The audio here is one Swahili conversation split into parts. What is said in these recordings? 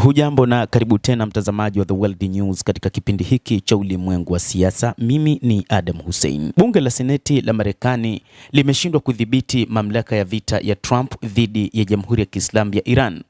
Hujambo na karibu tena mtazamaji wa The World News katika kipindi hiki cha ulimwengu wa siasa. Mimi ni Adam Hussein. Bunge la Seneti la Marekani limeshindwa kudhibiti mamlaka ya vita ya Trump dhidi ya Jamhuri ya Kiislamu ya Iran.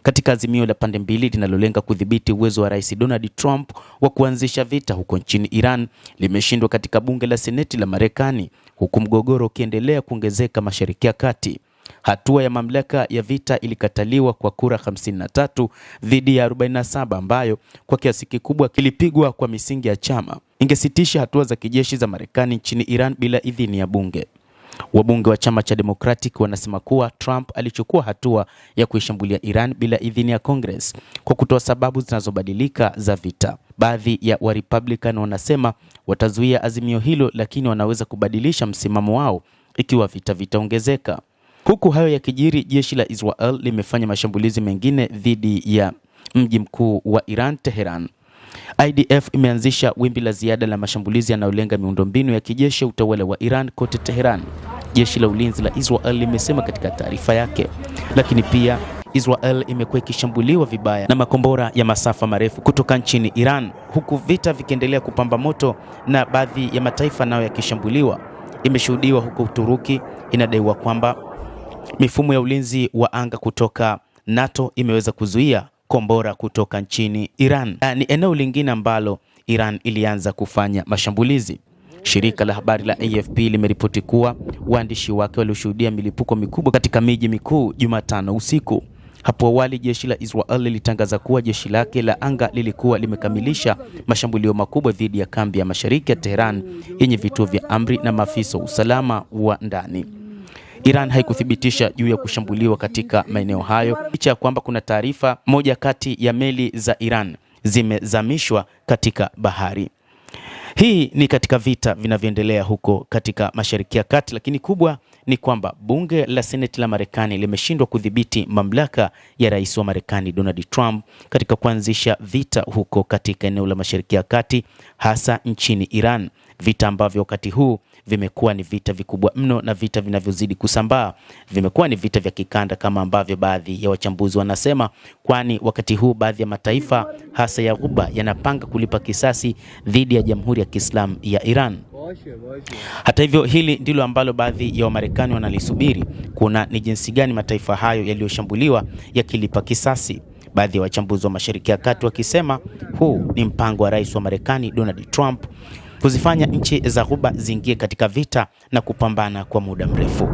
Katika azimio la pande mbili linalolenga kudhibiti uwezo wa Rais Donald Trump wa kuanzisha vita huko nchini Iran, limeshindwa katika bunge la Seneti la Marekani, huku mgogoro ukiendelea kuongezeka Mashariki ya Kati. Hatua ya mamlaka ya vita ilikataliwa kwa kura 53 dhidi ya 47 ambayo kwa kiasi kikubwa kilipigwa kwa misingi ya chama. Ingesitisha hatua za kijeshi za Marekani nchini Iran bila idhini ya bunge. Wabunge wa chama cha Democratic wanasema kuwa Trump alichukua hatua ya kuishambulia Iran bila idhini ya Congress kwa kutoa sababu zinazobadilika za vita. Baadhi ya wa Republican wanasema watazuia azimio hilo, lakini wanaweza kubadilisha msimamo wao ikiwa vita vitaongezeka. Huku hayo yakijiri, jeshi la Israel limefanya mashambulizi mengine dhidi ya mji mkuu wa Iran, Tehran. IDF imeanzisha wimbi la ziada la mashambulizi yanayolenga miundombinu ya kijeshi ya utawala wa Iran kote Tehran, jeshi la ulinzi la Israel limesema katika taarifa yake. Lakini pia Israel imekuwa ikishambuliwa vibaya na makombora ya masafa marefu kutoka nchini Iran, huku vita vikiendelea kupamba moto na baadhi ya mataifa nayo yakishambuliwa. Imeshuhudiwa huko Uturuki, inadaiwa kwamba mifumo ya ulinzi wa anga kutoka NATO imeweza kuzuia kombora kutoka nchini Iran. Ni eneo lingine ambalo Iran ilianza kufanya mashambulizi. Shirika la habari la AFP limeripoti kuwa waandishi wake walioshuhudia milipuko mikubwa katika miji mikuu Jumatano usiku. Hapo awali jeshi la Israel lilitangaza kuwa jeshi lake la anga lilikuwa limekamilisha mashambulio makubwa dhidi ya kambi ya mashariki ya Tehran yenye vituo vya amri na maafisa wa usalama wa ndani. Iran haikuthibitisha juu ya kushambuliwa katika maeneo hayo, licha ya kwamba kuna taarifa moja kati ya meli za Iran zimezamishwa katika bahari. Hii ni katika vita vinavyoendelea huko katika Mashariki ya Kati, lakini kubwa ni kwamba bunge la Seneti la Marekani limeshindwa kudhibiti mamlaka ya rais wa Marekani Donald Trump katika kuanzisha vita huko katika eneo la Mashariki ya Kati, hasa nchini Iran. Vita ambavyo wakati huu vimekuwa ni vita vikubwa mno na vita vinavyozidi kusambaa. Vimekuwa ni vita vya kikanda kama ambavyo baadhi ya wachambuzi wanasema, kwani wakati huu baadhi ya mataifa hasa ya Ghuba yanapanga kulipa kisasi dhidi ya Jamhuri ya Kiislamu ya Iran. Hata hivyo, hili ndilo ambalo baadhi ya Wamarekani wanalisubiri, kuna ni jinsi gani mataifa hayo yaliyoshambuliwa yakilipa kisasi. Baadhi ya wachambuzi wa Mashariki ya Kati wakisema huu ni mpango wa rais wa Marekani Donald Trump kuzifanya nchi za Ghuba ziingie katika vita na kupambana kwa muda mrefu.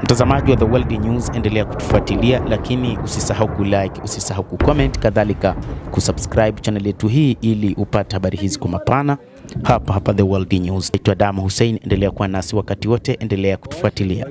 Mtazamaji wa The World News, endelea kutufuatilia, lakini usisahau kulike, usisahau kucomment, kadhalika kusubscribe channel yetu hii ili upate habari hizi kwa mapana hapa The World News. Naitwa Adam Hussein, endelea kuwa nasi wakati wote, endelea kutufuatilia.